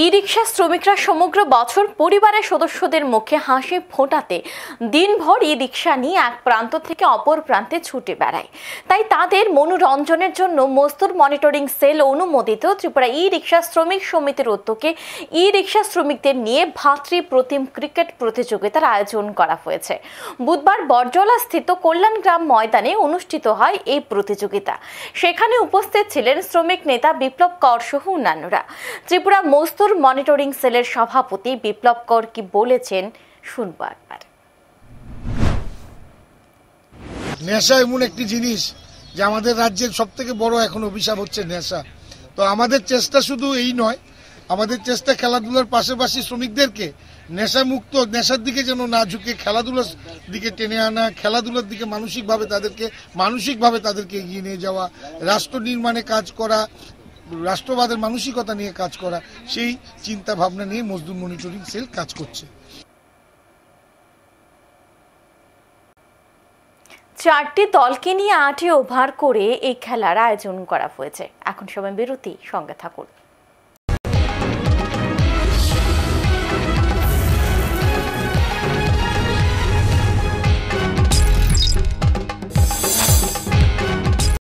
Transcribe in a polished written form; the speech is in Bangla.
ই-রিকশা শ্রমিকরা সমগ্র বছর পরিবারের সদস্যদের মুখে হাসি ফোটাতে দিনভর ই-রিকশা নিয়ে এক প্রান্ত থেকে অপর প্রান্তে ছুটে বেড়ায়। তাই তাদের মনোরঞ্জনের জন্য মজদুর মনিটরিং সেল অনুমোদিত ত্রিপুরা ই-রিকশা শ্রমিক সমিতির উদ্যোগে ই-রিকশা শ্রমিকদের নিয়ে ভাতৃপ্রতিম ক্রিকেট প্রতিযোগিতার আয়োজন করা হয়েছে। বুধবার বরজলা স্থিত কল্যাণগ্রাম ময়দানে অনুষ্ঠিত হয় এই প্রতিযোগিতা। সেখানে উপস্থিত ছিলেন শ্রমিক নেতা বিপ্লব কর সহ অন্যান্যরা। ত্রিপুরা মজদুর মনিটরিং সেলের সভাপতি বিপ্লব কর কি বলেছেন শুনবো একবার। নেশা এমন একটি জিনিস যে আমাদের রাজ্যের সব থেকে বড় এখন অভিশাপ হচ্ছে নেশা। তো আমাদের চেষ্টা শুধু এই নয়, আমাদের চেষ্টা খেলাধুলার পাশাপাশি শ্রমিকদেরকে নেশামুক্ত, নেশার দিকে যেন না ঝুঁকে খেলাধুলার দিকে টেনে আনা, খেলাধুলার দিকে মানসিকভাবে তাদেরকে এগিয়ে নিয়ে যাওয়া, রাষ্ট্র নির্মাণে কাজ করা, রাষ্ট্রবাদের মানসিকতা নিয়ে কাজ করা, সেই চিন্তা ভাবনা নিয়ে মজদুর মনিটরিং সেল কাজ করছে। 4টি দলকে নিয়ে 8 ওভার করে এই খেলার আয়োজন করা হয়েছে। এখন সময় বিরতি, সঙ্গে থাকুন।